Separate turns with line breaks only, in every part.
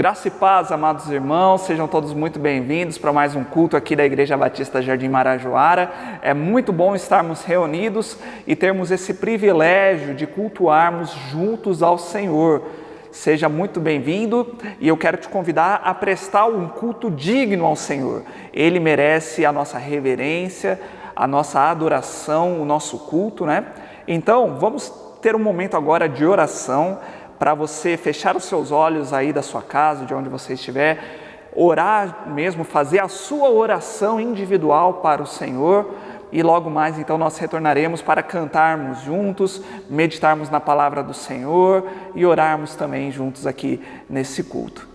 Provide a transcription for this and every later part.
Graça e paz, amados irmãos, sejam todos muito bem-vindos para mais um culto aqui da Igreja Batista Jardim Marajoara. É muito bom estarmos reunidos e termos esse privilégio de cultuarmos juntos ao Senhor. Seja muito bem-vindo e eu quero te convidar a prestar um culto digno ao Senhor. Ele merece a nossa reverência, a nossa adoração, o nosso culto, né? Então, vamos ter um momento agora de oração, para você fechar os seus olhos aí da sua casa, de onde você estiver, orar mesmo, fazer a sua oração individual para o Senhor e logo mais então nós retornaremos para cantarmos juntos, meditarmos na palavra do Senhor e orarmos também juntos aqui nesse culto.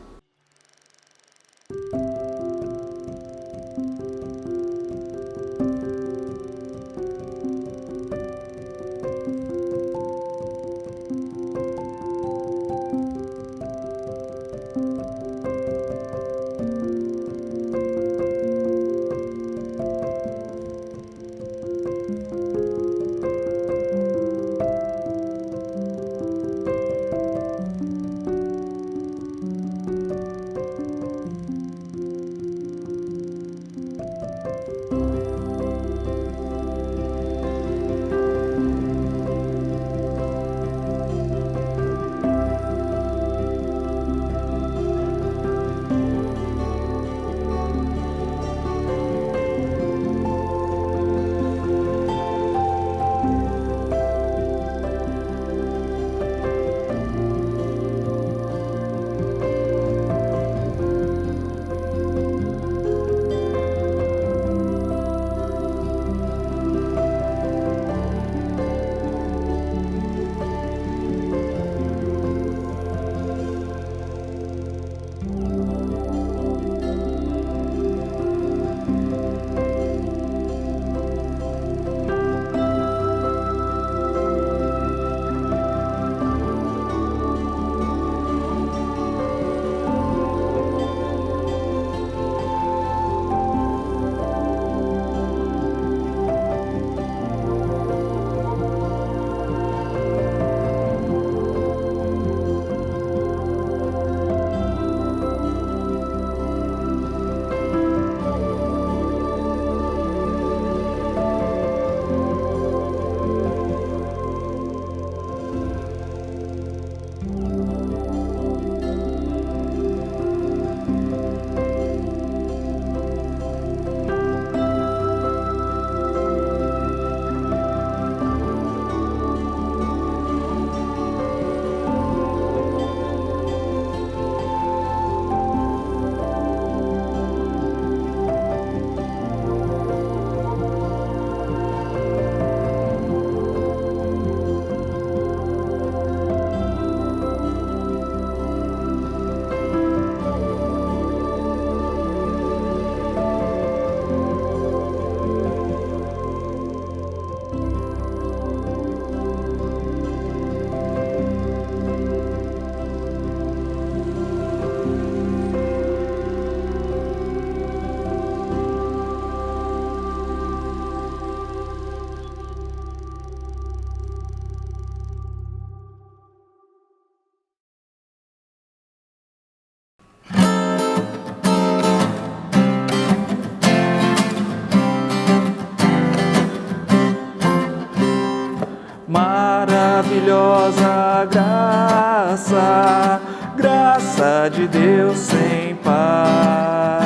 Maravilhosa graça, graça de Deus sem par.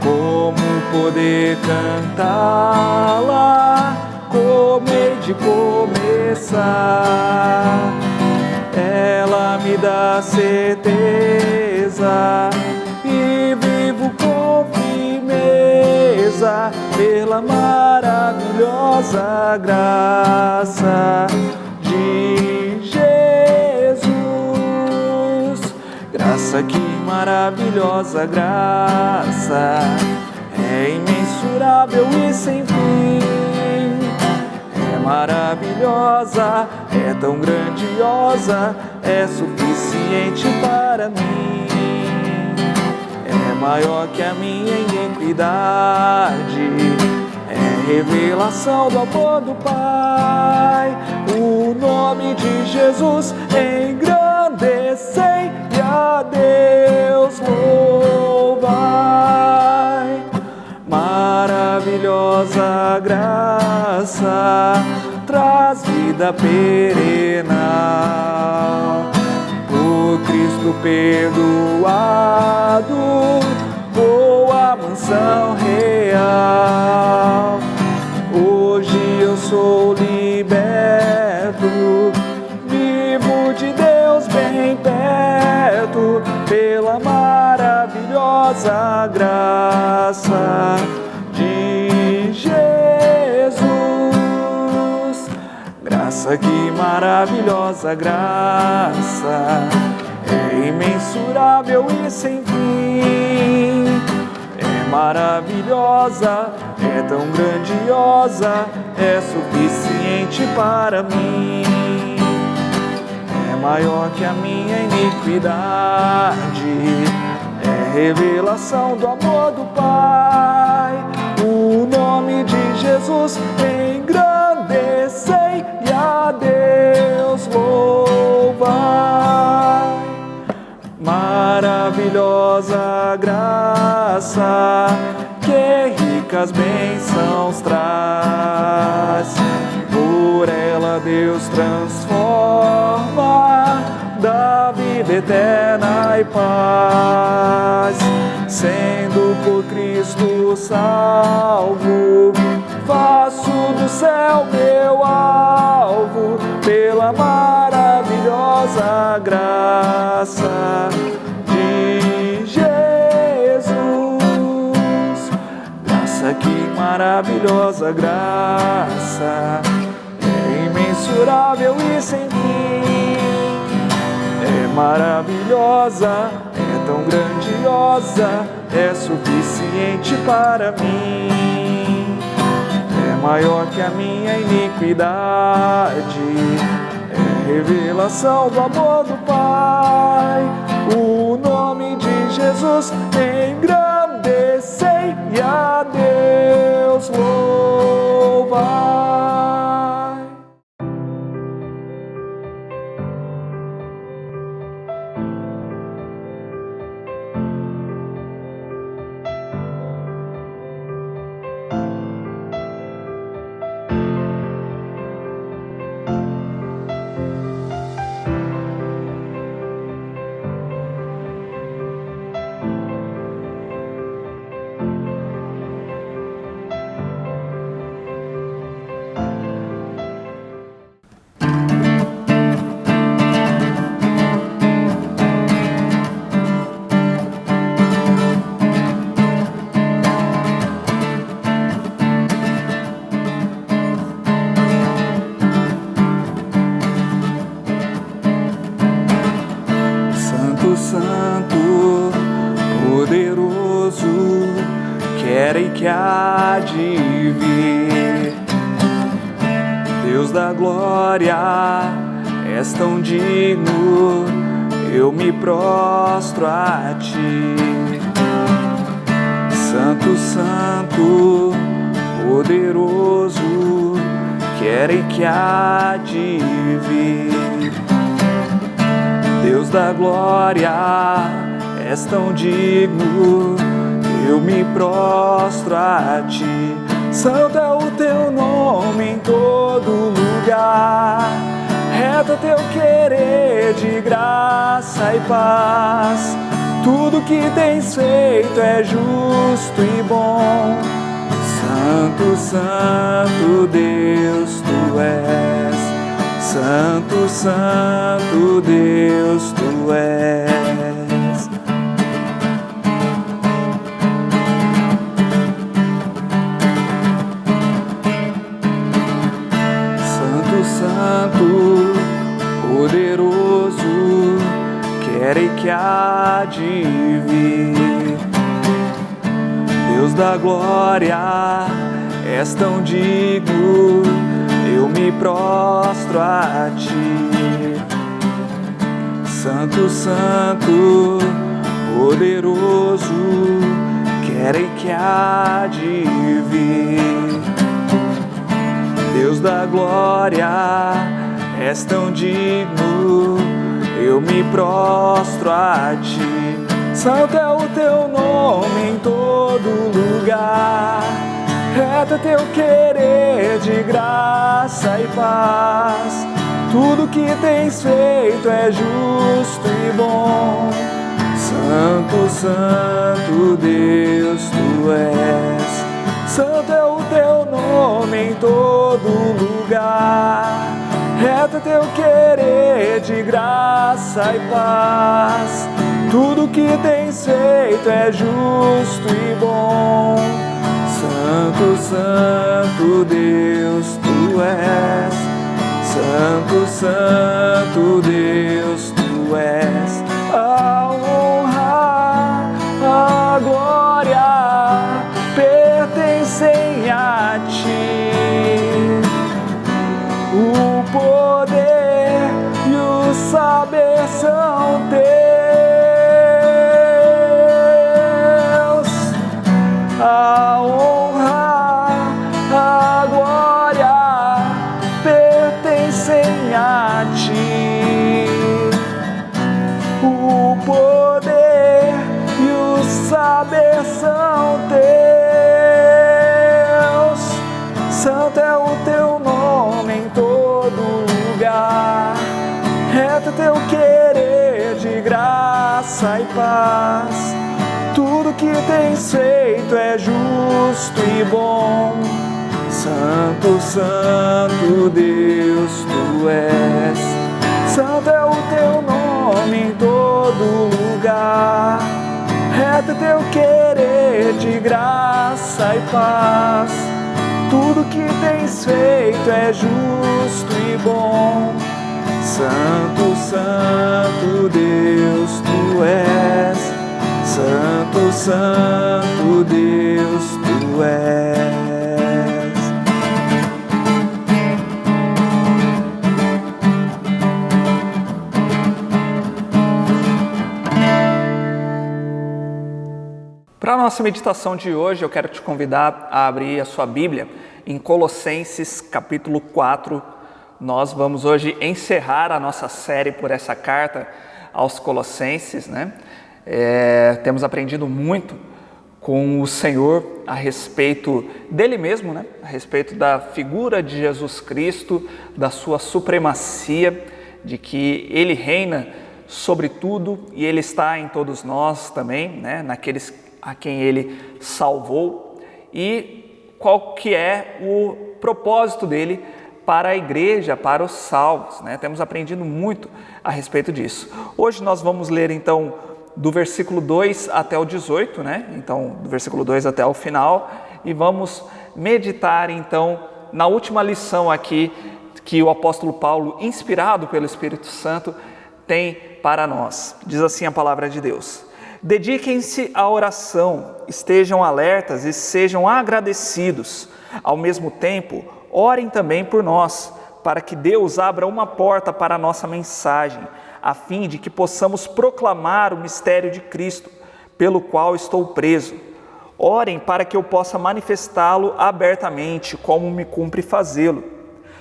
Como poder cantá-la? Como hei de começar? Ela me dá certeza e vivo com firmeza pela maravilhosa graça de Jesus. Graça, que maravilhosa graça, é imensurável e sem fim. É maravilhosa, é tão grandiosa, é suficiente para mim. É maior que a minha iniquidade, é revelação do amor do Pai. O nome de Jesus engrandecei a Deus. graça, traz vida perena. Por Cristo perdoado, vou à mansão real. Hoje eu sou liberto, vivo de Deus bem perto, pela maravilhosa graça de Jesus. Graça, que maravilhosa graça, é imensurável e sem fim. É maravilhosa, é tão grandiosa, é suficiente para mim. É maior que a minha iniquidade, é revelação do amor do Pai. O nome de Jesus engrandecei e a Deus louvai. Maravilhosa graça, que ricas bênçãos traz. Por ela Deus transforma, dá vida eterna e paz. Sendo por Cristo salvo, faço do céu meu alvo, pela maravilhosa graça de Jesus. Graça, que maravilhosa graça, é imensurável e sem fim. É maravilhosa, é tão grandiosa, é suficiente para mim. É maior que a minha iniquidade, é revelação do amor do Pai. O nome de Jesus engrandecei e a Deus louvai. Santo, poderoso, querem que há de vir. Deus da glória, és tão digno, eu me prostro a ti. Santo, Santo, poderoso, querem que há de vir. Deus da glória, és tão digno, eu me prostro a ti. Santo é o teu nome em todo lugar, reto é teu querer de graça e paz. Tudo que tens feito é justo e bom. Santo, Santo Deus tu és. Santo, Santo Deus tu és. Santo, Santo, poderoso, querem que há de vir. Deus da glória, és tão digno, eu me prostro a ti. Santo, Santo, poderoso, querem que há de vir. Deus da glória, és tão digno, eu me prostro a ti. Santo é o teu nome em todo lugar, reto é teu querer de graça e paz. Tudo que tens feito é justo e bom. Santo, Santo Deus, tu és. Santo é o teu nome em todo lugar. Reto é teu querer de graça e paz. Tudo que tens feito é justo e bom. Santo, Santo Deus, tu és. Santo, Santo Deus, tu és. A honra, a glória pertencem a ti. O poder e o saber são teus. A honra, a glória pertencem a ti. O poder e o saber são teus. Santo é o teu nome em todo lugar. Reto é teu querer de graça e paz. Tudo que tens feito é justo e bom. Santo, Santo Deus, tu és. Santo é o teu nome em todo lugar. Reto é teu querer de graça e paz. Tudo que tens feito é justo e bom. Santo, Santo Deus, tu és. Santo, Santo Deus, tu és. Para a nossa meditação de hoje, eu quero te convidar a abrir a sua Bíblia em Colossenses capítulo 4. Nós vamos hoje encerrar a nossa série por essa carta aos Colossenses, né? Temos aprendido muito com o Senhor a respeito dele mesmo, né? A respeito da figura de Jesus Cristo, da sua supremacia, de que Ele reina sobre tudo e Ele está em todos nós também, né? Naqueles a quem Ele salvou, e qual que é o propósito dele para a igreja, para os salvos, né? Temos aprendido muito a respeito disso. Hoje nós vamos ler então do versículo 2 até o 18, né? Então do versículo 2 até o final, e vamos meditar então na última lição aqui que o apóstolo Paulo, inspirado pelo Espírito Santo, tem para nós. Diz assim a palavra de Deus: dediquem-se à oração, estejam alertas e sejam agradecidos. Ao mesmo tempo, orem também por nós, para que Deus abra uma porta para a nossa mensagem, a fim de que possamos proclamar o mistério de Cristo, pelo qual estou preso. Orem para que eu possa manifestá-lo abertamente, como me cumpre fazê-lo.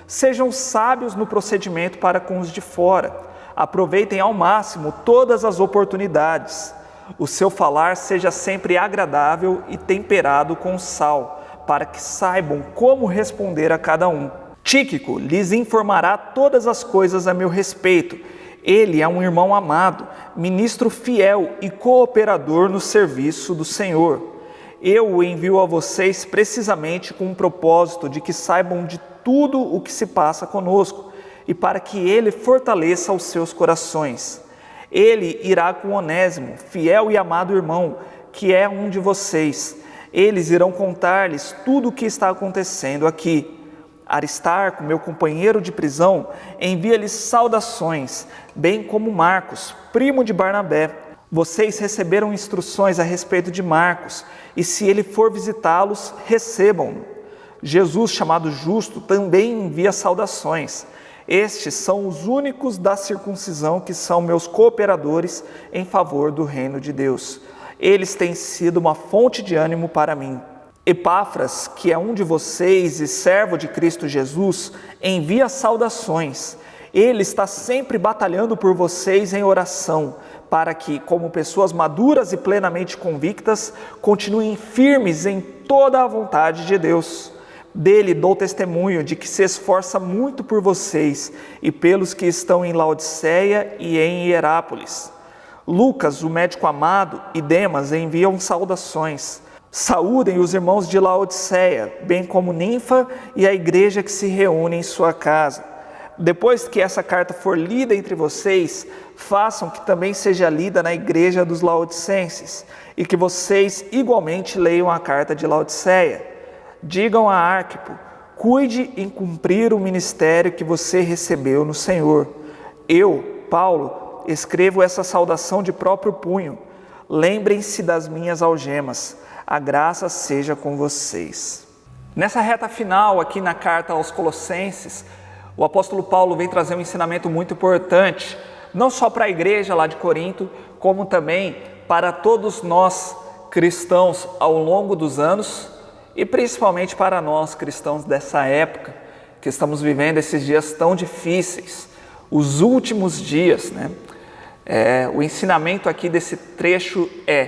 Sejam sábios no procedimento para com os de fora. Aproveitem ao máximo todas as oportunidades. O seu falar seja sempre agradável e temperado com sal, para que saibam como responder a cada um. Tíquico lhes informará todas as coisas a meu respeito. Ele é um irmão amado, ministro fiel e cooperador no serviço do Senhor. Eu o envio a vocês precisamente com o propósito de que saibam de tudo o que se passa conosco e para que ele fortaleça os seus corações. Ele irá com Onésimo, fiel e amado irmão, que é um de vocês. Eles irão contar-lhes tudo o que está acontecendo aqui. Aristarco, meu companheiro de prisão, envia-lhes saudações, bem como Marcos, primo de Barnabé. Vocês receberam instruções a respeito de Marcos, e se ele for visitá-los, recebam-no. Jesus, chamado Justo, também envia saudações. Estes são os únicos da circuncisão que são meus cooperadores em favor do reino de Deus. Eles têm sido uma fonte de ânimo para mim. Epáfras, que é um de vocês e servo de Cristo Jesus, envia saudações. Ele está sempre batalhando por vocês em oração, para que, como pessoas maduras e plenamente convictas, continuem firmes em toda a vontade de Deus. Dele dou testemunho de que se esforça muito por vocês e pelos que estão em Laodiceia e em Hierápolis. Lucas, o médico amado, e Demas enviam saudações. Saúdem os irmãos de Laodiceia, bem como Ninfa e a igreja que se reúne em sua casa. Depois que essa carta for lida entre vocês, façam que também seja lida na igreja dos laodicenses, e que vocês igualmente leiam a carta de Laodiceia. Digam a Arquipo, cuide em cumprir o ministério que você recebeu no Senhor. Eu, Paulo, escrevo essa saudação de próprio punho. Lembrem-se das minhas algemas. A graça seja com vocês. Nessa reta final aqui na carta aos Colossenses, o apóstolo Paulo vem trazer um ensinamento muito importante, não só para a igreja lá de Corinto, como também para todos nós cristãos ao longo dos anos e principalmente para nós cristãos dessa época, que estamos vivendo esses dias tão difíceis, os últimos dias, né? O ensinamento aqui desse trecho é: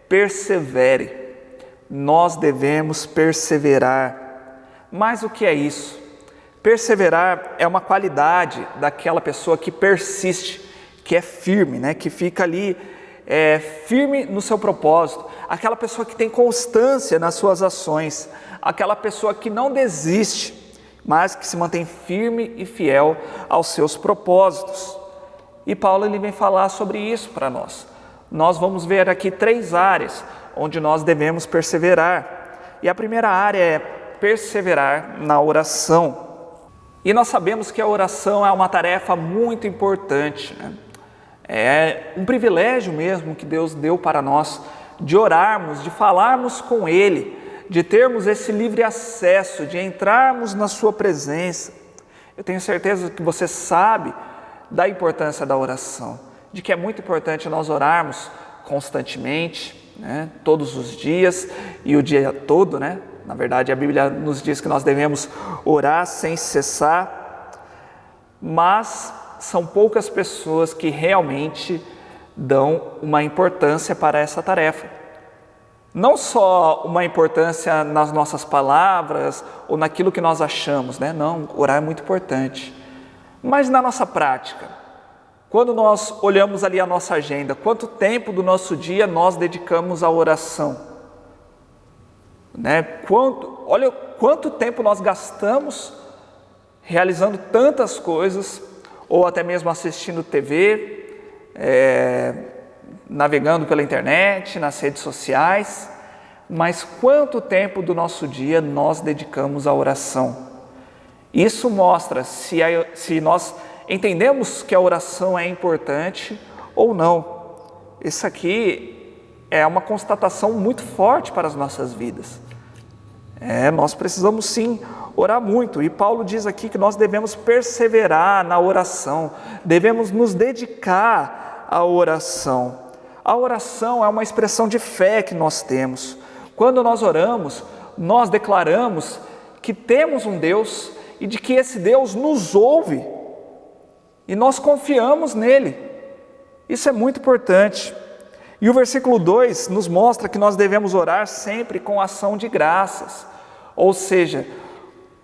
persevere, nós devemos perseverar. Mas o que é isso? Perseverar é uma qualidade daquela pessoa que persiste, que é firme, né? Que fica ali firme no seu propósito, aquela pessoa que tem constância nas suas ações, aquela pessoa que não desiste, mas que se mantém firme e fiel aos seus propósitos. E Paulo ele vem falar sobre isso para nós. Nós vamos ver aqui 3 áreas onde nós devemos perseverar. E a primeira área é perseverar na oração. E nós sabemos que a oração é uma tarefa muito importante, né? É um privilégio mesmo que Deus deu para nós, de orarmos, de falarmos com Ele, de termos esse livre acesso, de entrarmos na sua presença. Eu tenho certeza que você sabe da importância da oração, de que é muito importante nós orarmos constantemente, né? Todos os dias e o dia todo, né? Na verdade, a Bíblia nos diz que nós devemos orar sem cessar, mas são poucas pessoas que realmente dão uma importância para essa tarefa. Não só uma importância nas nossas palavras ou naquilo que nós achamos, né? Não, orar é muito importante. Mas na nossa prática, quando nós olhamos ali a nossa agenda, quanto tempo do nosso dia nós dedicamos à oração? Né? Olha quanto tempo nós gastamos realizando tantas coisas, ou até mesmo assistindo TV, navegando pela internet, nas redes sociais, mas quanto tempo do nosso dia nós dedicamos à oração? Isso mostra se nós entendemos que a oração é importante ou não. Isso aqui é uma constatação muito forte para as nossas vidas. Nós precisamos sim orar muito, e Paulo diz aqui que nós devemos perseverar na oração, devemos nos dedicar à oração. A oração é uma expressão de fé que nós temos. Quando nós oramos, nós declaramos que temos um Deus e de que esse Deus nos ouve, e nós confiamos nele. Isso é muito importante. E o versículo 2 nos mostra que nós devemos orar sempre com ação de graças, ou seja,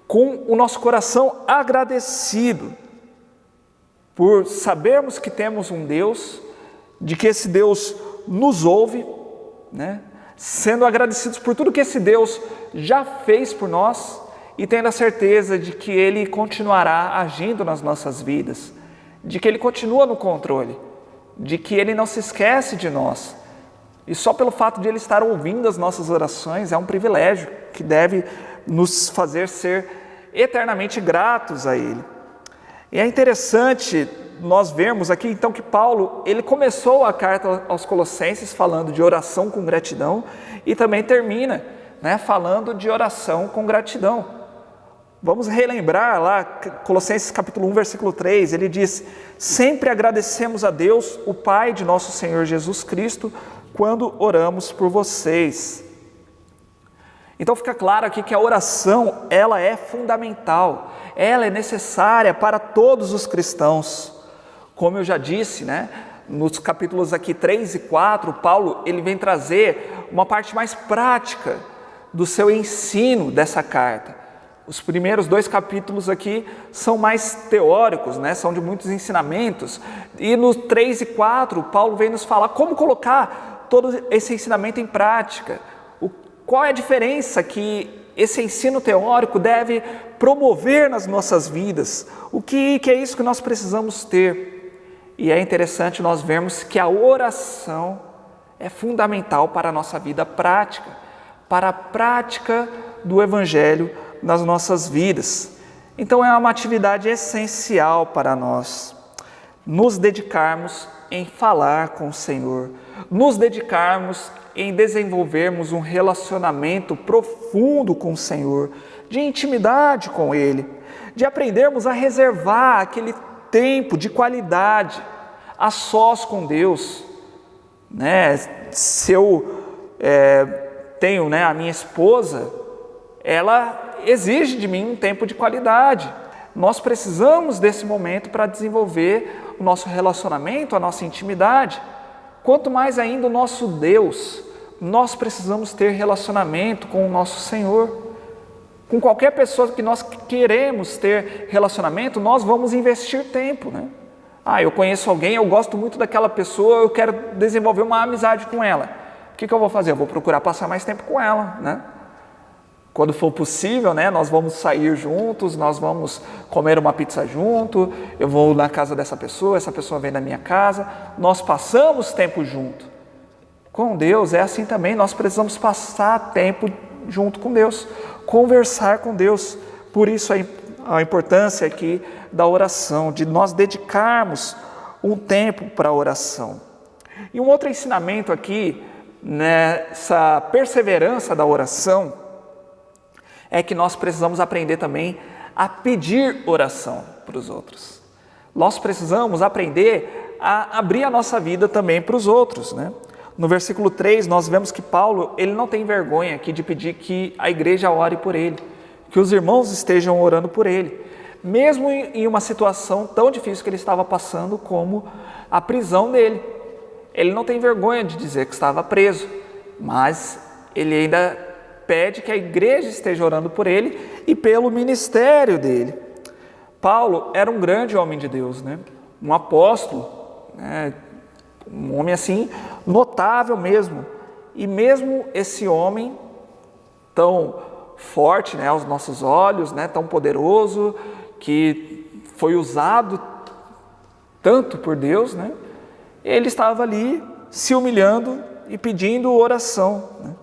com o nosso coração agradecido, por sabermos que temos um Deus, de que esse Deus nos ouve, né? Sendo agradecidos por tudo que esse Deus já fez por nós e tendo a certeza de que Ele continuará agindo nas nossas vidas, de que Ele continua no controle, de que Ele não se esquece de nós. E só pelo fato de Ele estar ouvindo as nossas orações é um privilégio que deve nos fazer ser eternamente gratos a Ele. E é interessante nós vermos aqui então que Paulo, ele começou a carta aos Colossenses falando de oração com gratidão e também termina, né, falando de oração com gratidão. Vamos relembrar lá, Colossenses capítulo 1, versículo 3, ele diz: sempre agradecemos a Deus, o Pai de nosso Senhor Jesus Cristo, quando oramos por vocês. Então fica claro aqui que a oração, ela é fundamental, ela é necessária para todos os cristãos. Como eu já disse, né, nos capítulos aqui 3 e 4, Paulo ele vem trazer uma parte mais prática do seu ensino dessa carta. Os primeiros 2 capítulos aqui são mais teóricos, né? São de muitos ensinamentos. E no 3 e 4, Paulo vem nos falar como colocar todo esse ensinamento em prática. Qual é a diferença que esse ensino teórico deve promover nas nossas vidas? O que é isso que nós precisamos ter? E é interessante nós vermos que a oração é fundamental para a nossa vida prática, para a prática do Evangelho nas nossas vidas. Então é uma atividade essencial para nós nos dedicarmos em falar com o Senhor, nos dedicarmos em desenvolvermos um relacionamento profundo com o Senhor, de intimidade com Ele, de aprendermos a reservar aquele tempo de qualidade a sós com Deus, né? Se eu tenho, né, a minha esposa, ela exige de mim um tempo de qualidade. Nós precisamos desse momento para desenvolver o nosso relacionamento, a nossa intimidade. Quanto mais ainda o nosso Deus, nós precisamos ter relacionamento com o nosso Senhor. Com qualquer pessoa que nós queremos ter relacionamento, nós vamos investir tempo, né? Eu conheço alguém, eu gosto muito daquela pessoa, eu quero desenvolver uma amizade com ela. O que eu vou fazer? Eu vou procurar passar mais tempo com ela, né? Quando for possível, né, nós vamos sair juntos, nós vamos comer uma pizza junto, eu vou na casa dessa pessoa, essa pessoa vem na minha casa, nós passamos tempo junto. Com Deus é assim também, nós precisamos passar tempo junto com Deus, conversar com Deus. Por isso a importância aqui da oração, de nós dedicarmos um tempo para a oração. E um outro ensinamento aqui, nessa perseverança da oração, é que nós precisamos aprender também a pedir oração para os outros. Nós precisamos aprender a abrir a nossa vida também para os outros, né? No versículo 3, nós vemos que Paulo, ele não tem vergonha aqui de pedir que a igreja ore por ele, que os irmãos estejam orando por ele, mesmo em uma situação tão difícil que ele estava passando como a prisão dele. Ele não tem vergonha de dizer que estava preso, mas ele ainda pede que a igreja esteja orando por ele e pelo ministério dele. Paulo era um grande homem de Deus, né? Um apóstolo, né? Um homem assim notável mesmo. E mesmo esse homem tão forte, né, aos nossos olhos, né, tão poderoso, que foi usado tanto por Deus, né? Ele estava ali se humilhando e pedindo oração, né?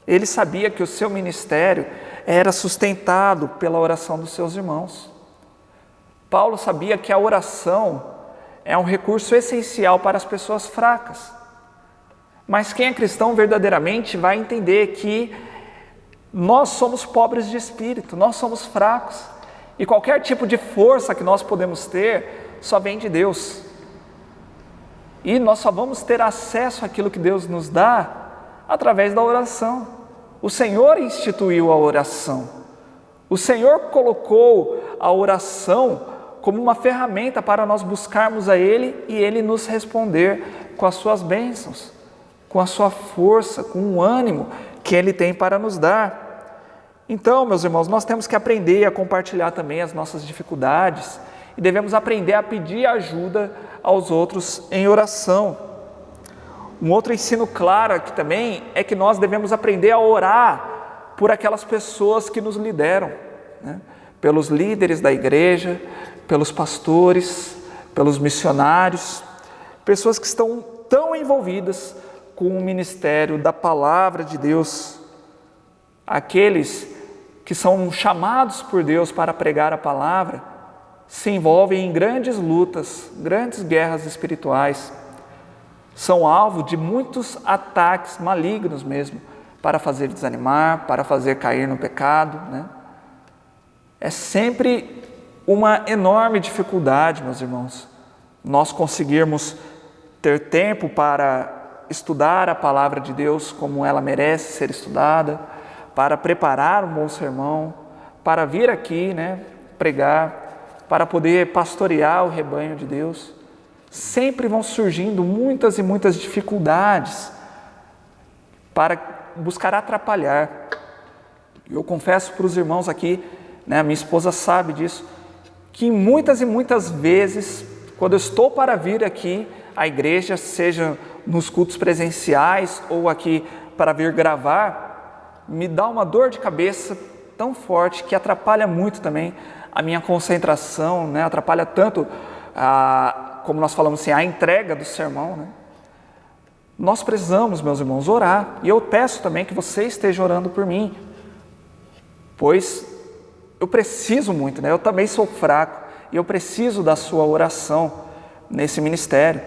Ele sabia que o seu ministério era sustentado pela oração dos seus irmãos. Paulo sabia que a oração é um recurso essencial para as pessoas fracas. Mas quem é cristão verdadeiramente vai entender que nós somos pobres de espírito, nós somos fracos. E qualquer tipo de força que nós podemos ter só vem de Deus. E nós só vamos ter acesso àquilo que Deus nos dá através da oração. O Senhor instituiu a oração. O Senhor colocou a oração como uma ferramenta para nós buscarmos a Ele e Ele nos responder com as suas bênçãos, com a sua força, com o ânimo que Ele tem para nos dar. Então, meus irmãos, nós temos que aprender a compartilhar também as nossas dificuldades e devemos aprender a pedir ajuda aos outros em oração. Um outro ensino claro aqui também é que nós devemos aprender a orar por aquelas pessoas que nos lideram, né? Pelos líderes da igreja, pelos pastores, pelos missionários, pessoas que estão tão envolvidas com o ministério da palavra de Deus, aqueles que são chamados por Deus para pregar a palavra, se envolvem em grandes lutas, grandes guerras espirituais, são alvo de muitos ataques malignos mesmo, para fazer desanimar, para fazer cair no pecado, né? É sempre uma enorme dificuldade, meus irmãos, nós conseguirmos ter tempo para estudar a palavra de Deus como ela merece ser estudada, para preparar um bom sermão, para vir aqui, né, pregar, para poder pastorear o rebanho de Deus. Sempre vão surgindo muitas e muitas dificuldades para buscar atrapalhar. Eu confesso para os irmãos aqui, né, minha esposa sabe disso, que muitas e muitas vezes, quando eu estou para vir aqui à igreja, seja nos cultos presenciais ou aqui para vir gravar, me dá uma dor de cabeça tão forte que atrapalha muito também a minha concentração, né? Atrapalha tanto, como nós falamos assim, a entrega do sermão, né? Nós precisamos, meus irmãos, orar, e eu peço também que você esteja orando por mim, pois eu preciso muito, né? Eu também sou fraco e eu preciso da sua oração nesse ministério.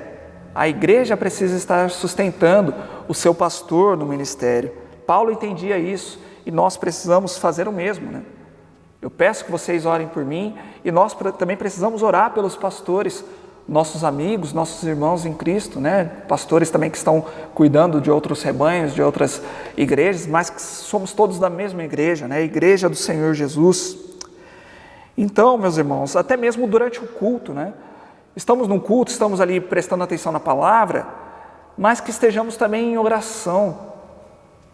A igreja precisa estar sustentando o seu pastor no ministério. Paulo entendia isso e nós precisamos fazer o mesmo, né? Eu peço que vocês orem por mim e nós também precisamos orar pelos pastores, nossos amigos, nossos irmãos em Cristo, né? Pastores também que estão cuidando de outros rebanhos, de outras igrejas, mas que somos todos da mesma igreja, né? A igreja do Senhor Jesus. Então, meus irmãos, até mesmo durante o culto, né? Estamos num culto, estamos ali prestando atenção na palavra, mas que estejamos também em oração,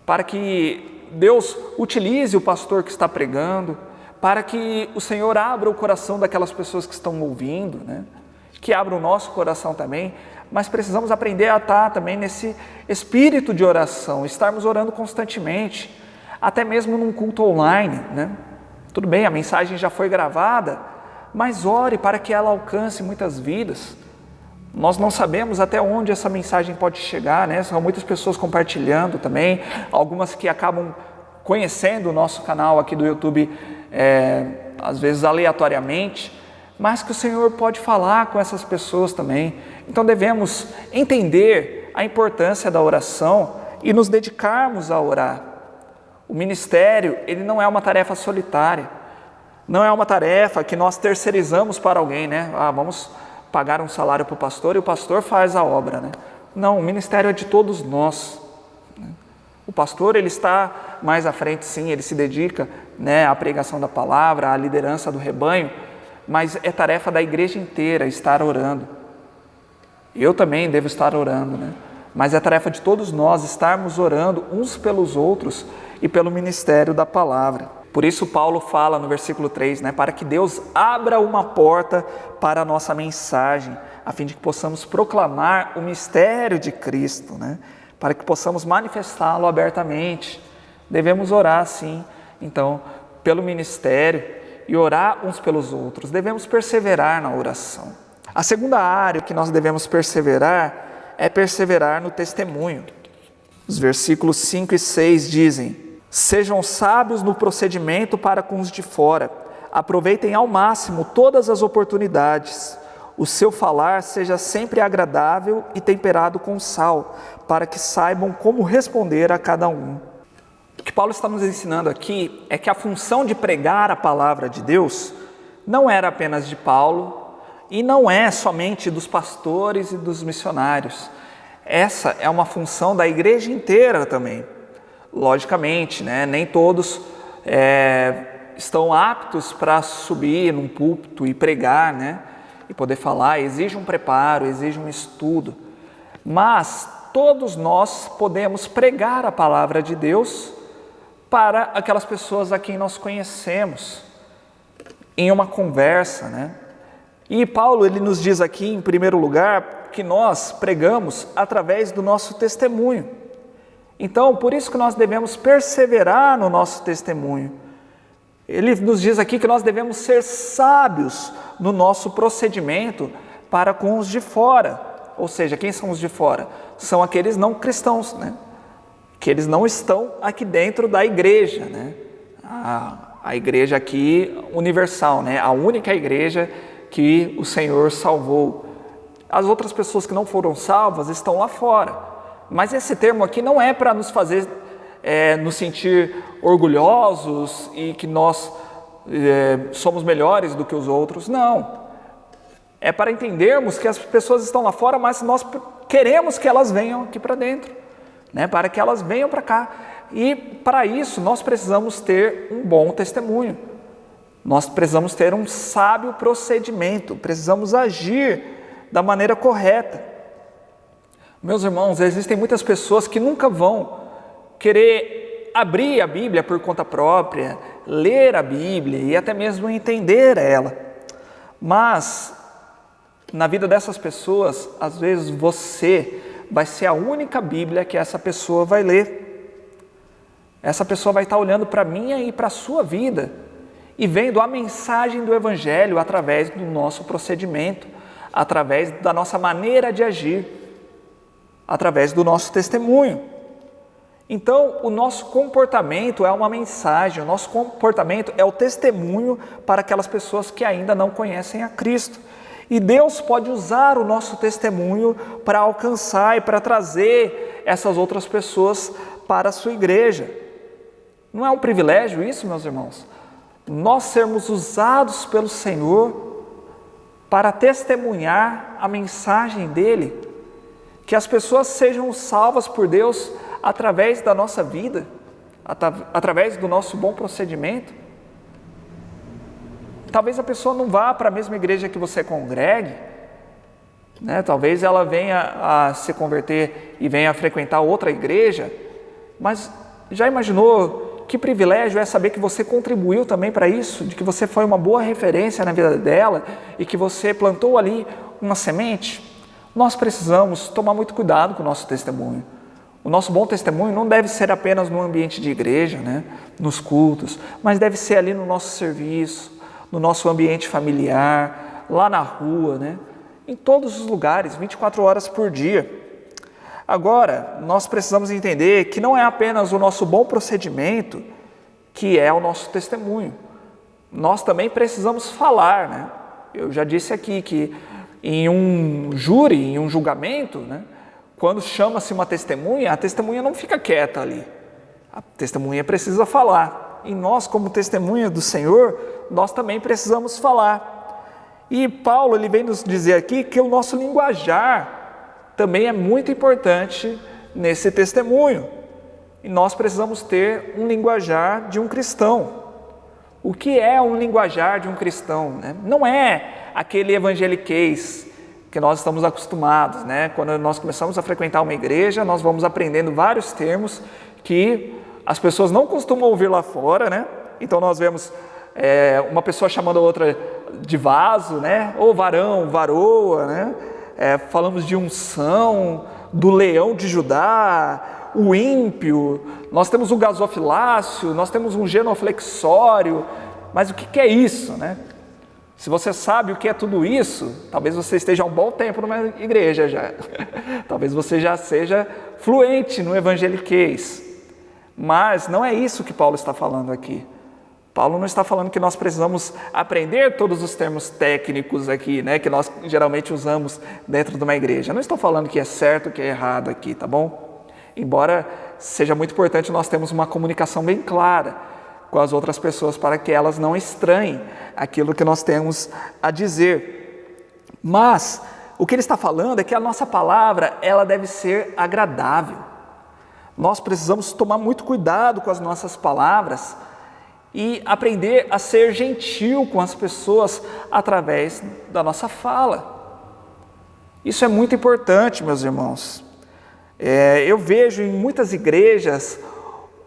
para que Deus utilize o pastor que está pregando, para que o Senhor abra o coração daquelas pessoas que estão ouvindo, né? Que abra o nosso coração também, mas precisamos aprender a estar também nesse espírito de oração, estarmos orando constantemente, até mesmo num culto online, né? Tudo bem, a mensagem já foi gravada, mas ore para que ela alcance muitas vidas. Nós não sabemos até onde essa mensagem pode chegar, né? São muitas pessoas compartilhando também, algumas que acabam conhecendo o nosso canal aqui do YouTube, às vezes aleatoriamente, mas que o Senhor pode falar com essas pessoas também. Então devemos entender a importância da oração e nos dedicarmos a orar. O ministério, ele não é uma tarefa solitária, não é uma tarefa que nós terceirizamos para alguém, né? Vamos pagar um salário para o pastor e o pastor faz a obra, né? Não, o ministério é de todos nós. O pastor, ele está mais à frente, sim, ele se dedica, né, à pregação da palavra, à liderança do rebanho, mas é tarefa da igreja inteira estar orando. Eu também devo estar orando, né? Mas é tarefa de todos nós estarmos orando uns pelos outros e pelo ministério da palavra. Por isso Paulo fala no versículo 3, né, para que Deus abra uma porta para a nossa mensagem, a fim de que possamos proclamar o mistério de Cristo, né, para que possamos manifestá-lo abertamente. Devemos orar, sim, então, pelo ministério e orar uns pelos outros. Devemos perseverar na oração. A segunda área que nós devemos perseverar é perseverar no testemunho. Os versículos 5 e 6 dizem: sejam sábios no procedimento para com os de fora, aproveitem ao máximo todas as oportunidades, o seu falar seja sempre agradável e temperado com sal, para que saibam como responder a cada um. O que Paulo está nos ensinando aqui é que a função de pregar a palavra de Deus não era apenas de Paulo e não é somente dos pastores e dos missionários. Essa é uma função da igreja inteira também. Logicamente, né? Nem todos estão aptos para subir num púlpito e pregar, né? E poder falar. Exige um preparo, exige um estudo. Mas todos nós podemos pregar a palavra de Deus para aquelas pessoas a quem nós conhecemos, em uma conversa, né? E Paulo, ele nos diz aqui, em primeiro lugar, que nós pregamos através do nosso testemunho. Então, por isso que nós devemos perseverar no nosso testemunho. Ele nos diz aqui que nós devemos ser sábios no nosso procedimento para com os de fora. Ou seja, quem são os de fora? São aqueles não cristãos, né? Que eles não estão aqui dentro da igreja, né? A igreja aqui universal, né? A única igreja que o Senhor salvou. As outras pessoas que não foram salvas estão lá fora. Mas esse termo aqui não é para nos fazer nos sentir orgulhosos e que nós somos melhores do que os outros. Não. É para entendermos que as pessoas estão lá fora, mas nós queremos que elas venham aqui para dentro, né? Para que elas venham para cá. E para isso nós precisamos ter um bom testemunho. Nós precisamos ter um sábio procedimento. Precisamos agir da maneira correta. Meus irmãos, existem muitas pessoas que nunca vão querer abrir a Bíblia por conta própria, ler a Bíblia e até mesmo entender ela. Mas, na vida dessas pessoas, às vezes você vai ser a única Bíblia que essa pessoa vai ler. Essa pessoa vai estar olhando para a minha e para a sua vida e vendo a mensagem do Evangelho através do nosso procedimento, através da nossa maneira de agir, através do nosso testemunho. Então, o nosso comportamento é uma mensagem, o nosso comportamento é o testemunho para aquelas pessoas que ainda não conhecem a Cristo. E Deus pode usar o nosso testemunho para alcançar e para trazer essas outras pessoas para a sua igreja. Não é um privilégio isso, meus irmãos? Nós sermos usados pelo Senhor para testemunhar a mensagem dEle, que as pessoas sejam salvas por Deus através da nossa vida, através do nosso bom procedimento. Talvez a pessoa não vá para a mesma igreja que você congregue, né? Talvez ela venha a se converter e venha a frequentar outra igreja, mas já imaginou que privilégio é saber que você contribuiu também para isso, de que você foi uma boa referência na vida dela e que você plantou ali uma semente? Nós precisamos tomar muito cuidado com o nosso testemunho. O nosso bom testemunho não deve ser apenas no ambiente de igreja, né? Nos cultos, mas deve ser ali no nosso serviço, no nosso ambiente familiar, lá na rua, né? Em todos os lugares, 24 horas por dia. Agora, nós precisamos entender que não é apenas o nosso bom procedimento que é o nosso testemunho. Nós também precisamos falar, né? Eu já disse aqui que em um júri, em um julgamento, né? Quando chama-se uma testemunha, a testemunha não fica quieta ali. A testemunha precisa falar. E nós, como testemunha do Senhor, nós também precisamos falar. E Paulo, ele vem nos dizer aqui que o nosso linguajar também é muito importante nesse testemunho. E nós precisamos ter um linguajar de um cristão. O que é um linguajar de um cristão, né? Não é aquele evangeliquez que nós estamos acostumados, né? Quando nós começamos a frequentar uma igreja, nós vamos aprendendo vários termos que as pessoas não costumam ouvir lá fora, né? Então nós vemos uma pessoa chamando a outra de vaso, né? Ou varão, varoa, né? Falamos de unção, do leão de Judá, o ímpio, nós temos o gasofilácio, nós temos um genoflexório, mas o que é isso, né? Se você sabe o que é tudo isso, talvez você esteja há um bom tempo numa igreja já. Talvez você já seja fluente no evangeliquez. Mas não é isso que Paulo está falando aqui. Paulo não está falando que nós precisamos aprender todos os termos técnicos aqui, né, que nós geralmente usamos dentro de uma igreja. Eu não estou falando que é certo, que é errado aqui, tá bom? Embora seja muito importante nós termos uma comunicação bem clara com as outras pessoas para que elas não estranhem aquilo que nós temos a dizer. Mas o que ele está falando é que a nossa palavra, ela deve ser agradável. Nós precisamos tomar muito cuidado com as nossas palavras e aprender a ser gentil com as pessoas através da nossa fala. Isso é muito importante, meus irmãos. Eu vejo em muitas igrejas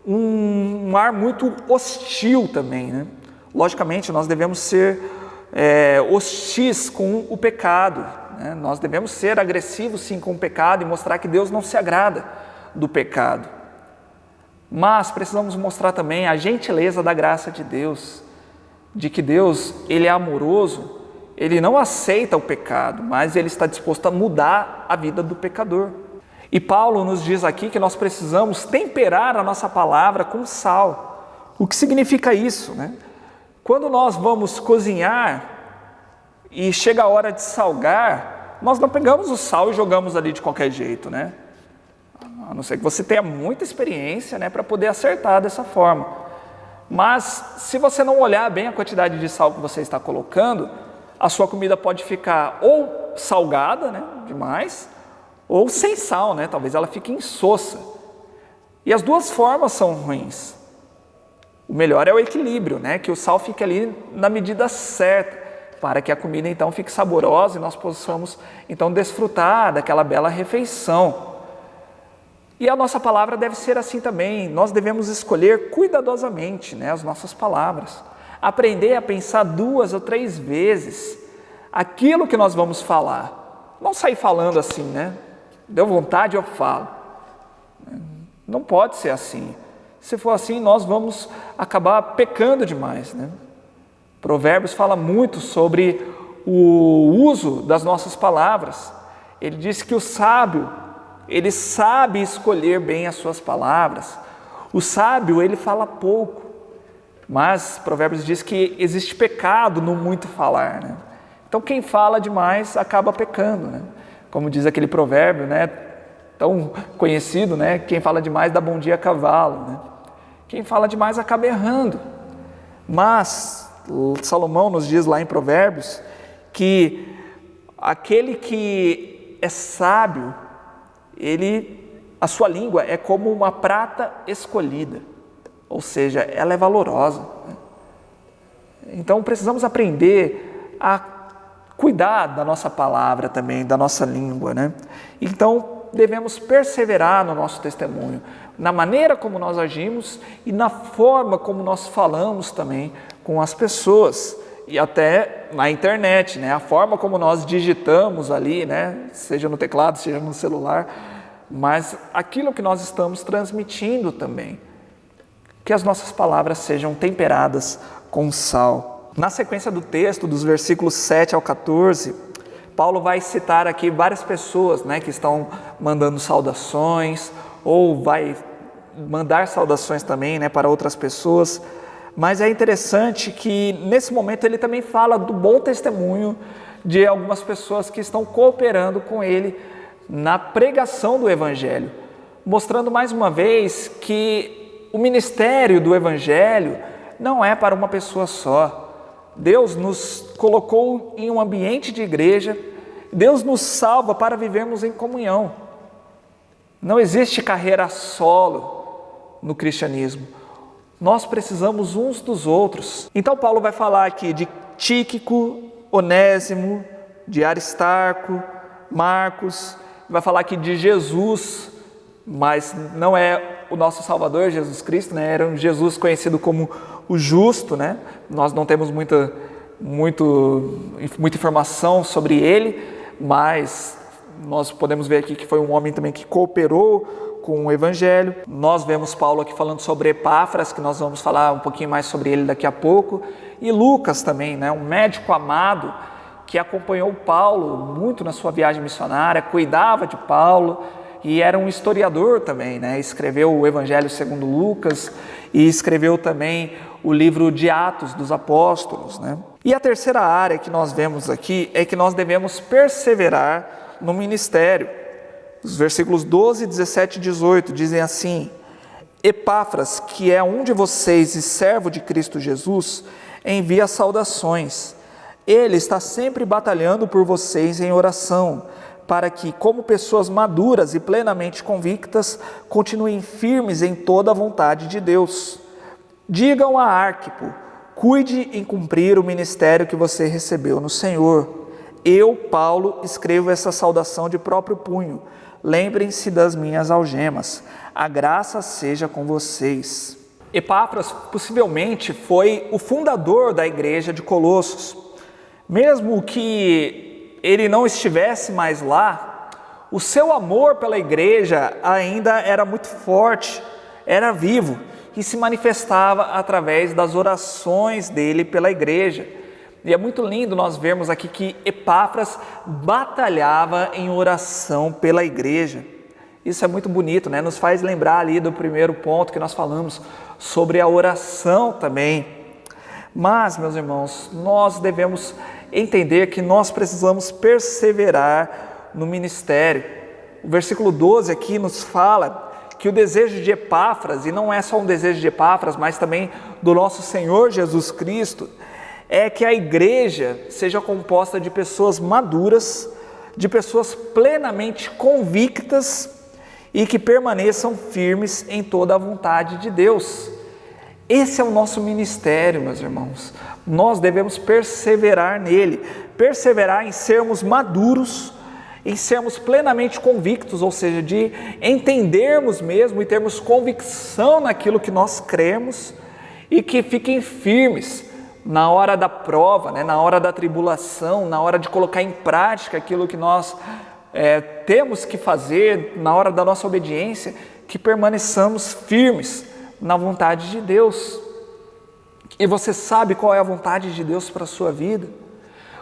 um ar muito hostil também, né? Logicamente, nós devemos ser hostis com o pecado, né? Nós devemos ser agressivos sim com o pecado e mostrar que Deus não se agrada do pecado. Mas precisamos mostrar também a gentileza da graça de Deus, de que Deus, Ele é amoroso, Ele não aceita o pecado, mas Ele está disposto a mudar a vida do pecador. E Paulo nos diz aqui que nós precisamos temperar a nossa palavra com sal. O que significa isso, né? Quando nós vamos cozinhar e chega a hora de salgar, nós não pegamos o sal e jogamos ali de qualquer jeito, né? A não ser que você tenha muita experiência, né, para poder acertar dessa forma. Mas se você não olhar bem a quantidade de sal que você está colocando, a sua comida pode ficar ou salgada, né, demais, ou sem sal, né? Talvez ela fique insossa. E as duas formas são ruins. O melhor é o equilíbrio, né? Que o sal fique ali na medida certa, para que a comida então fique saborosa e nós possamos então desfrutar daquela bela refeição. E a nossa palavra deve ser assim também. Nós devemos escolher cuidadosamente, né, as nossas palavras. Aprender a pensar 2 ou 3 vezes aquilo que nós vamos falar. Não sair falando assim, né? Deu vontade, eu falo. Não pode ser assim. Se for assim, nós vamos acabar pecando demais, né? Provérbios fala muito sobre o uso das nossas palavras. Ele diz que o sábio, ele sabe escolher bem as suas palavras. O sábio, ele fala pouco. Mas Provérbios diz que existe pecado no muito falar, né? Então quem fala demais acaba pecando, né? Como diz aquele provérbio, né, tão conhecido, né? Quem fala demais dá bom dia a cavalo, né? Quem fala demais acaba errando. Mas Salomão nos diz lá em Provérbios que aquele que é sábio, a sua língua é como uma prata escolhida, ou seja, ela é valorosa. Então precisamos aprender a cuidar da nossa palavra também, da nossa língua, né? Então devemos perseverar no nosso testemunho, na maneira como nós agimos e na forma como nós falamos também com as pessoas. E até na internet, né? A forma como nós digitamos ali, né? Seja no teclado, seja no celular, mas aquilo que nós estamos transmitindo também. Que as nossas palavras sejam temperadas com sal. Na sequência do texto, dos versículos 7 ao 14, Paulo vai citar aqui várias pessoas, né, que estão mandando saudações, ou vai mandar saudações também, né, para outras pessoas. Mas é interessante que nesse momento ele também fala do bom testemunho de algumas pessoas que estão cooperando com ele na pregação do Evangelho, mostrando mais uma vez que o ministério do Evangelho não é para uma pessoa só. Deus nos colocou em um ambiente de igreja, Deus nos salva para vivermos em comunhão. Não existe carreira solo no cristianismo. Nós precisamos uns dos outros. Então Paulo vai falar aqui de Tíquico, Onésimo, de Aristarco, Marcos, vai falar aqui de Jesus, mas não é o nosso Salvador Jesus Cristo, né? Era um Jesus conhecido como o justo, né? Nós não temos muita informação sobre ele, mas nós podemos ver aqui que foi um homem também que cooperou com o Evangelho. Nós vemos Paulo aqui falando sobre Epáfras, que nós vamos falar um pouquinho mais sobre ele daqui a pouco, e Lucas também, né? Um médico amado que acompanhou Paulo muito na sua viagem missionária, cuidava de Paulo e era um historiador também, né? Escreveu o Evangelho segundo Lucas e escreveu também o livro de Atos dos Apóstolos, né? E a terceira área que nós vemos aqui é que nós devemos perseverar no ministério. Os versículos 12, 17 e 18 dizem assim: Epáfras, que é um de vocês e servo de Cristo Jesus, envia saudações. Ele está sempre batalhando por vocês em oração, para que, como pessoas maduras e plenamente convictas, continuem firmes em toda a vontade de Deus. Digam a Arquipo: cuide em cumprir o ministério que você recebeu no Senhor. Eu, Paulo, escrevo essa saudação de próprio punho. Lembrem-se das minhas algemas. A graça seja com vocês. Epáfras possivelmente foi o fundador da igreja de Colossos. Mesmo que ele não estivesse mais lá, o seu amor pela igreja ainda era muito forte, era vivo e se manifestava através das orações dele pela igreja. E é muito lindo nós vermos aqui que Epáfras batalhava em oração pela igreja. Isso é muito bonito, né? Nos faz lembrar ali do primeiro ponto que nós falamos sobre a oração também. Mas, meus irmãos, nós devemos entender que nós precisamos perseverar no ministério. O versículo 12 aqui nos fala que o desejo de Epáfras, e não é só um desejo de Epáfras, mas também do nosso Senhor Jesus Cristo, é que a igreja seja composta de pessoas maduras, de pessoas plenamente convictas e que permaneçam firmes em toda a vontade de Deus. Esse é o nosso ministério, meus irmãos. Nós devemos perseverar nele, perseverar em sermos maduros em sermos plenamente convictos, ou seja, de entendermos mesmo e termos convicção naquilo que nós cremos e que fiquem firmes na hora da prova, né, na hora da tribulação, na hora de colocar em prática aquilo que nós temos que fazer, na hora da nossa obediência, que permaneçamos firmes na vontade de Deus. E você sabe qual é a vontade de Deus para a sua vida?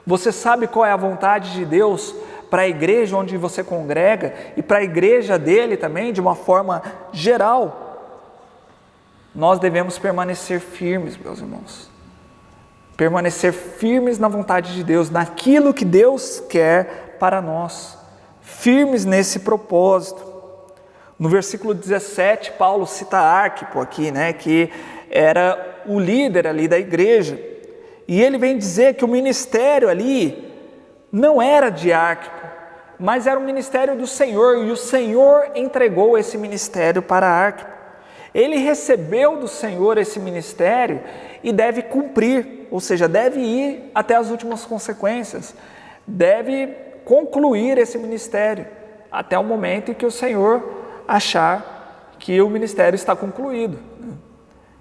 Você sabe qual é a vontade de Deus para a igreja onde você congrega e para a igreja dele também, de uma forma geral? Nós devemos permanecer firmes, meus irmãos. Permanecer firmes na vontade de Deus, naquilo que Deus quer para nós. Firmes nesse propósito. No versículo 17, Paulo cita Arquipo aqui, né, que era o líder ali da igreja. E ele vem dizer que o ministério ali não era de Arquipo, mas era um ministério do Senhor, e o Senhor entregou esse ministério para Arquipo. Ele recebeu do Senhor esse ministério e deve cumprir, ou seja, deve ir até as últimas consequências, deve concluir esse ministério até o momento em que o Senhor achar que o ministério está concluído.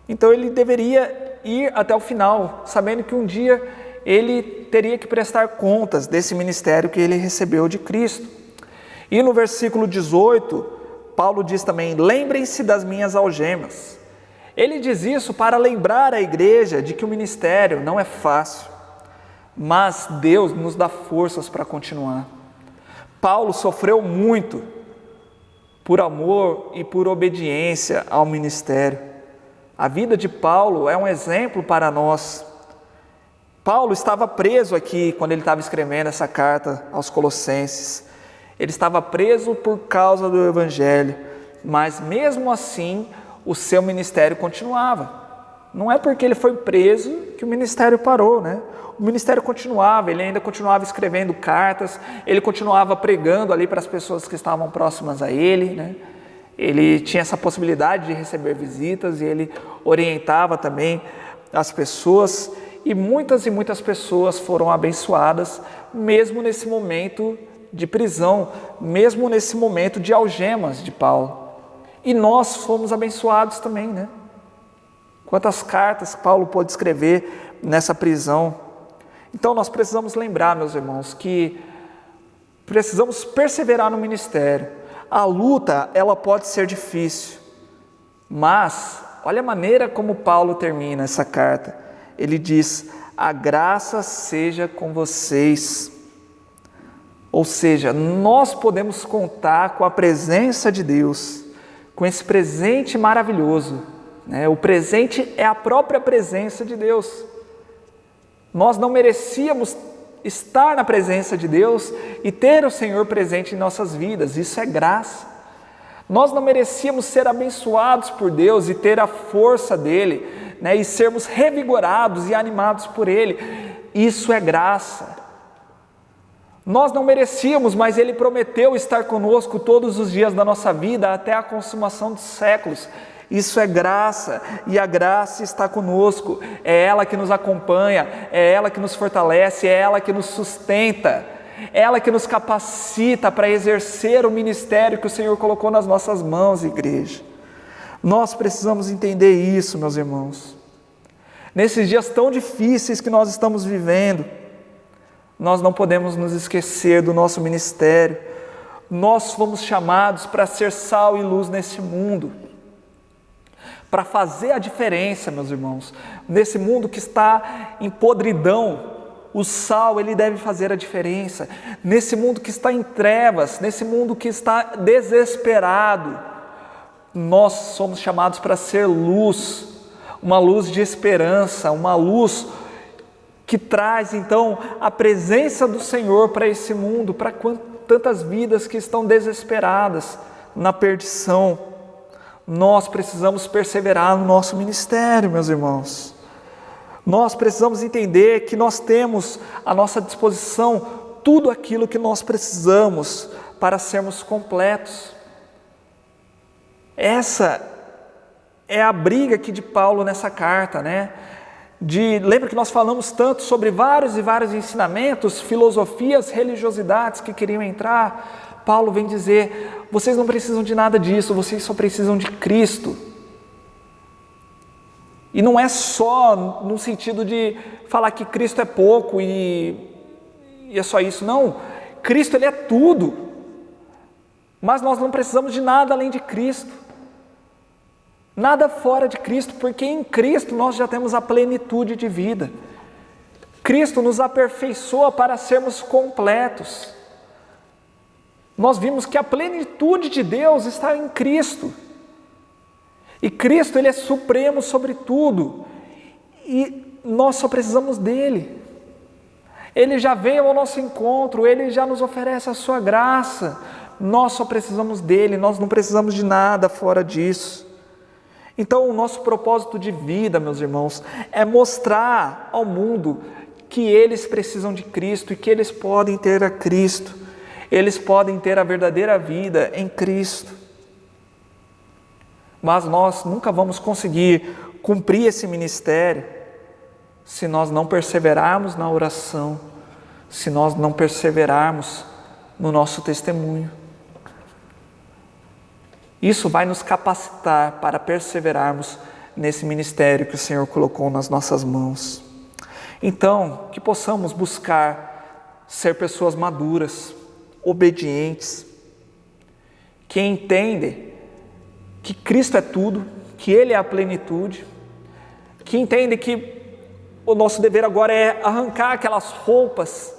Então ele deveria ir até o final, sabendo que um dia ele teria que prestar contas desse ministério que ele recebeu de Cristo. E no versículo 18, Paulo diz também: lembrem-se das minhas algemas. Ele diz isso para lembrar a igreja de que o ministério não é fácil, mas Deus nos dá forças para continuar. Paulo sofreu muito por amor e por obediência ao ministério. A vida de Paulo é um exemplo para nós. Paulo estava preso aqui quando ele estava escrevendo essa carta aos Colossenses. Ele estava preso por causa do Evangelho, mas mesmo assim o seu ministério continuava. Não é porque ele foi preso que o ministério parou, né? O ministério continuava, ele ainda continuava escrevendo cartas, ele continuava pregando ali para as pessoas que estavam próximas a ele, né? Ele tinha essa possibilidade de receber visitas e ele orientava também as pessoas, e muitas pessoas foram abençoadas, mesmo nesse momento de prisão, mesmo nesse momento de algemas de Paulo. E nós fomos abençoados também, né? Quantas cartas Paulo pôde escrever nessa prisão. Então nós precisamos lembrar, meus irmãos, que precisamos perseverar no ministério. A luta, ela pode ser difícil, mas olha a maneira como Paulo termina essa carta. Ele diz: a graça seja com vocês. Ou seja, nós podemos contar com a presença de Deus, com esse presente maravilhoso, né? O presente é a própria presença de Deus. Nós não merecíamos estar na presença de Deus e ter o Senhor presente em nossas vidas, isso é graça. Nós não merecíamos ser abençoados por Deus e ter a força dEle, né, e sermos revigorados e animados por Ele, isso é graça. Nós não merecíamos, mas Ele prometeu estar conosco todos os dias da nossa vida até a consumação dos séculos. Isso é graça, e a graça está conosco, é ela que nos acompanha, é ela que nos fortalece, é ela que nos sustenta, é ela que nos capacita para exercer o ministério que o Senhor colocou nas nossas mãos, igreja. Nós precisamos entender isso, meus irmãos. Nesses dias tão difíceis que nós estamos vivendo, nós não podemos nos esquecer do nosso ministério. Nós fomos chamados para ser sal e luz nesse mundo, para fazer a diferença, meus irmãos. Nesse mundo que está em podridão, o sal, ele deve fazer a diferença. Nesse mundo que está em trevas, nesse mundo que está desesperado, nós somos chamados para ser luz, uma luz de esperança, uma luz que traz então a presença do Senhor para esse mundo, para tantas vidas que estão desesperadas na perdição. Nós precisamos perseverar no nosso ministério, meus irmãos. Nós precisamos entender que nós temos à nossa disposição tudo aquilo que nós precisamos para sermos completos. Essa é a briga aqui de Paulo nessa carta, né? Lembra que nós falamos tanto sobre vários e vários ensinamentos, filosofias, religiosidades que queriam entrar? Paulo vem dizer, vocês não precisam de nada disso, vocês só precisam de Cristo. E não é só no sentido de falar que Cristo é pouco e é só isso, não. Cristo, Ele é tudo, mas nós não precisamos de nada além de Cristo. Nada fora de Cristo, porque em Cristo nós já temos a plenitude de vida. Cristo nos aperfeiçoa para sermos completos. Nós vimos que a plenitude de Deus está em Cristo. E Cristo, Ele é supremo sobre tudo. E nós só precisamos dEle. Ele já veio ao nosso encontro, Ele já nos oferece a sua graça. Nós só precisamos dEle, nós não precisamos de nada fora disso. Então, o nosso propósito de vida, meus irmãos, é mostrar ao mundo que eles precisam de Cristo e que eles podem ter a Cristo. Eles podem ter a verdadeira vida em Cristo. Mas nós nunca vamos conseguir cumprir esse ministério se nós não perseverarmos na oração, se nós não perseverarmos no nosso testemunho. Isso vai nos capacitar para perseverarmos nesse ministério que o Senhor colocou nas nossas mãos. Então, que possamos buscar ser pessoas maduras, obedientes, que entendem que Cristo é tudo, que Ele é a plenitude, que entendem que o nosso dever agora é arrancar aquelas roupas,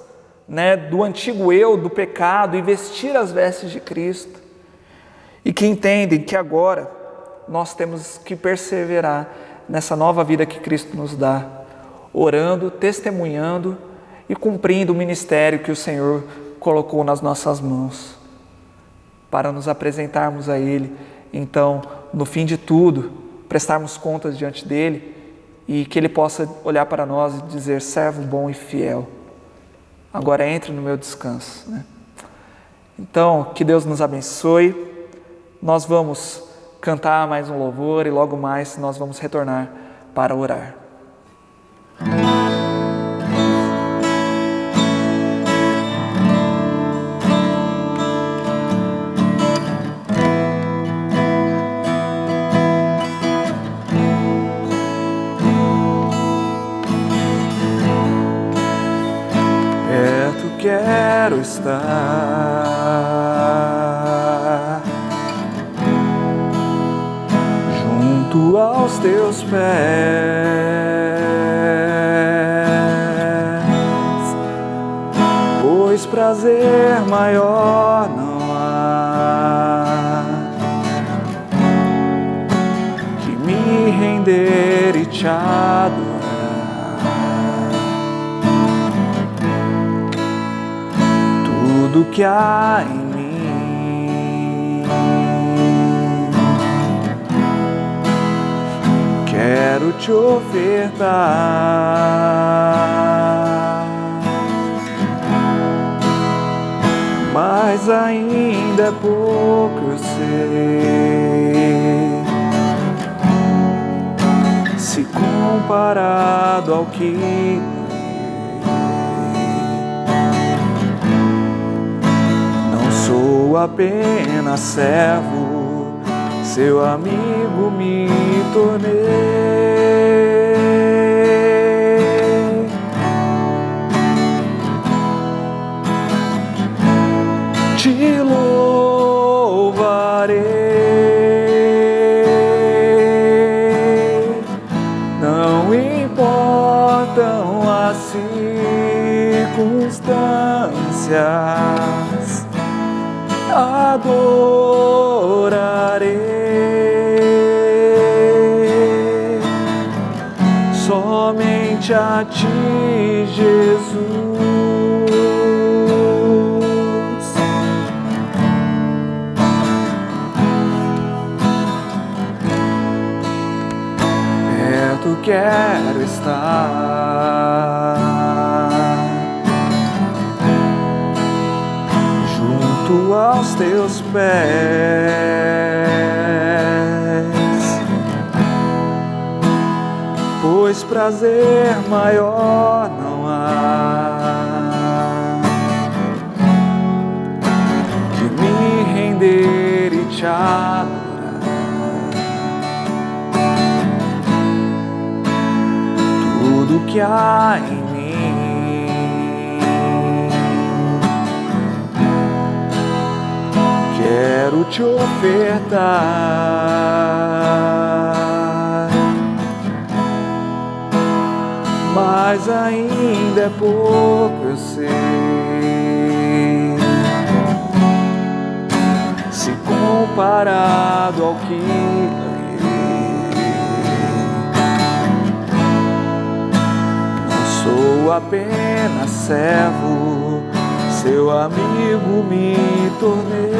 do antigo eu, do pecado, e vestir as vestes de Cristo. E que entendem que agora nós temos que perseverar nessa nova vida que Cristo nos dá, orando, testemunhando e cumprindo o ministério que o Senhor colocou nas nossas mãos, para nos apresentarmos a Ele. Então, no fim de tudo, prestarmos contas diante dEle e que Ele possa olhar para nós e dizer, servo bom e fiel, agora entre no meu descanso. Então, que Deus nos abençoe. Nós vamos cantar mais um louvor e logo mais nós vamos retornar para orar. Perto quero estar, junto aos teus pés, pois prazer maior não há que me render e te adorar. Tudo que há em mim quero te ofertar, mas ainda é pouco, eu sei, se comparado ao que não sou apenas servo, seu amigo me tornei. Te louvarei, não importam as circunstâncias, adorarei somente a ti, Jesus. Perto quero estar, junto aos teus pés, pois Deus, prazer maior não há que me render e te adorar. Tudo que há em mim quero te ofertar, mas ainda é pouco, eu sei. Se comparado ao que sou apenas servo, seu amigo me tornei.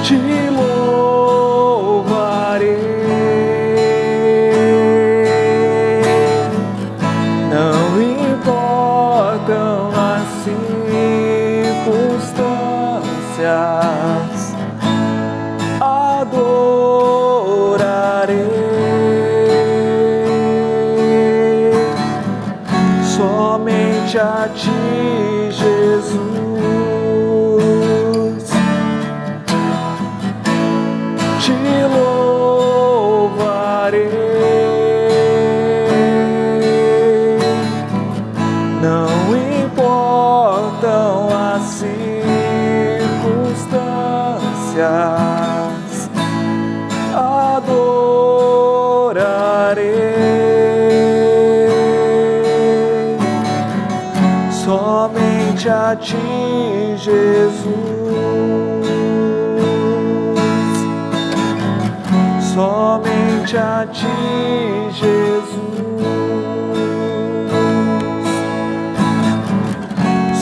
Te louvarei, não importam as circunstâncias, adorarei somente a ti, Jesus. Te louvarei, não importam as circunstâncias, adorarei somente a ti, Jesus. Somente a ti, Jesus.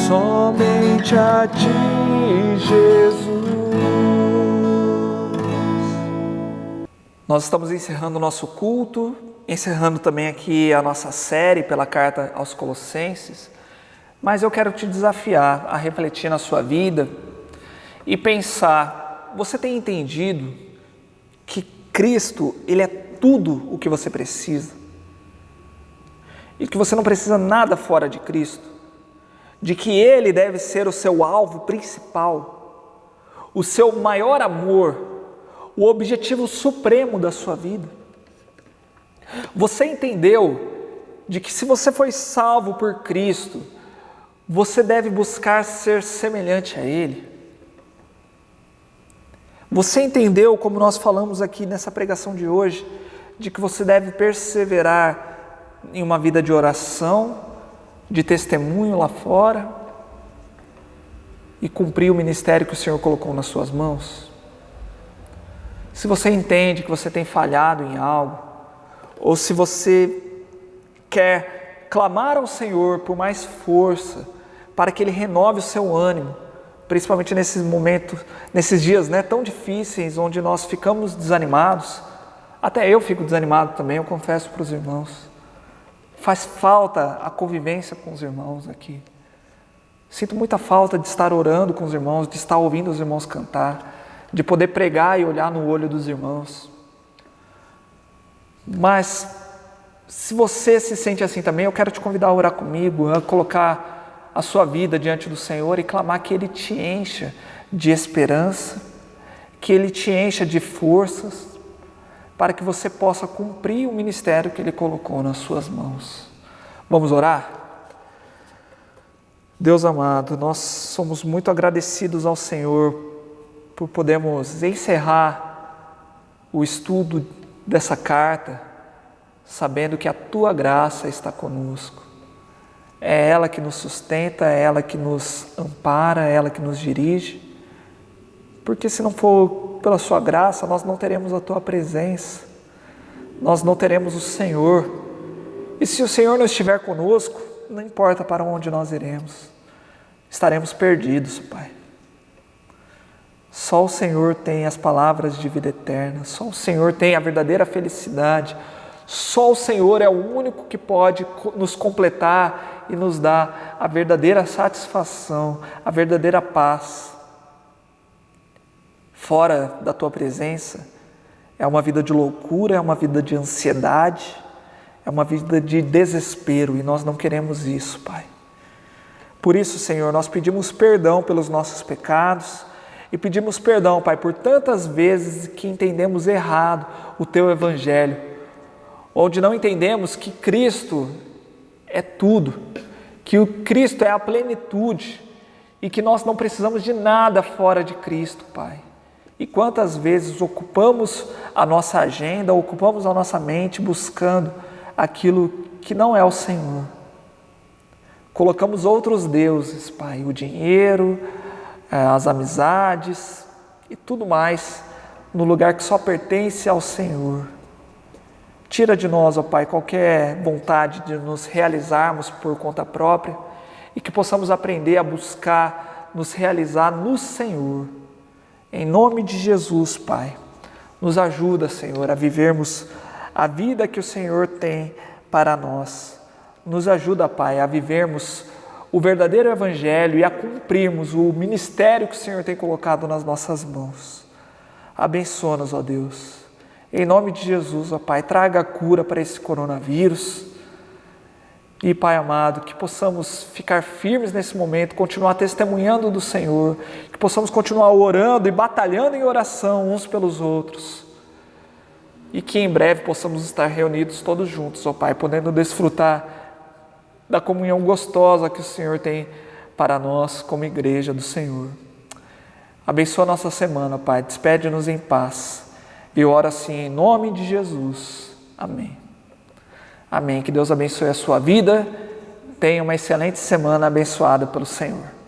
Somente a ti, Jesus. Nós estamos encerrando o nosso culto, encerrando também aqui a nossa série pela carta aos Colossenses, mas eu quero te desafiar a refletir na sua vida e pensar: você tem entendido que Cristo, Ele é tudo o que você precisa? E que você não precisa nada fora de Cristo? De que Ele deve ser o seu alvo principal, o seu maior amor, o objetivo supremo da sua vida? Você entendeu de que se você foi salvo por Cristo, você deve buscar ser semelhante a Ele? Você entendeu, como nós falamos aqui nessa pregação de hoje, de que você deve perseverar em uma vida de oração, de testemunho lá fora e cumprir o ministério que o Senhor colocou nas suas mãos? Se você entende que você tem falhado em algo, ou se você quer clamar ao Senhor por mais força, para que Ele renove o seu ânimo, principalmente nesses momentos, nesses dias tão difíceis, onde nós ficamos desanimados. Até eu fico desanimado também, eu confesso para os irmãos. Faz falta a convivência com os irmãos aqui. Sinto muita falta de estar orando com os irmãos, de estar ouvindo os irmãos cantar, de poder pregar e olhar no olho dos irmãos. Mas, se você se sente assim também, eu quero te convidar a orar comigo, a colocar a sua vida diante do Senhor e clamar que Ele te encha de esperança, que Ele te encha de forças, para que você possa cumprir o ministério que Ele colocou nas suas mãos. Vamos orar? Deus amado, nós somos muito agradecidos ao Senhor por podermos encerrar o estudo dessa carta, sabendo que a Tua graça está conosco. É ela que nos sustenta, é ela que nos ampara, é ela que nos dirige. Porque se não for pela Sua graça, nós não teremos a Tua presença, nós não teremos o Senhor. E se o Senhor não estiver conosco, não importa para onde nós iremos, estaremos perdidos, Pai. Só o Senhor tem as palavras de vida eterna, só o Senhor tem a verdadeira felicidade, só o Senhor é o único que pode nos completar e nos dar a verdadeira satisfação, a verdadeira paz. fora da Tua presença é uma vida de loucura, é uma vida de ansiedade, é uma vida de desespero, e nós não queremos isso, Pai. Por isso, Senhor, nós pedimos perdão pelos nossos pecados e pedimos perdão, Pai, por tantas vezes que entendemos errado o Teu Evangelho, onde não entendemos que Cristo é tudo, que o Cristo é a plenitude e que nós não precisamos de nada fora de Cristo, Pai. E quantas vezes ocupamos a nossa agenda, ocupamos a nossa mente buscando aquilo que não é o Senhor. Colocamos outros deuses, Pai, o dinheiro, as amizades e tudo mais no lugar que só pertence ao Senhor. Tira de nós, ó Pai, qualquer vontade de nos realizarmos por conta própria e que possamos aprender a buscar nos realizar no Senhor. Em nome de Jesus, Pai, nos ajuda, Senhor, a vivermos a vida que o Senhor tem para nós. Nos ajuda, Pai, a vivermos o verdadeiro Evangelho e a cumprirmos o ministério que o Senhor tem colocado nas nossas mãos. Abençoa-nos, ó Deus. Em nome de Jesus, ó Pai, traga a cura para esse coronavírus. E, Pai amado, que possamos ficar firmes nesse momento, continuar testemunhando do Senhor, que possamos continuar orando e batalhando em oração uns pelos outros. E que em breve possamos estar reunidos todos juntos, ó Pai, podendo desfrutar da comunhão gostosa que o Senhor tem para nós como igreja do Senhor. Abençoa a nossa semana, Pai, despede-nos em paz. E oro assim em nome de Jesus. Amém. Amém. Que Deus abençoe a sua vida. Tenha uma excelente semana abençoada pelo Senhor.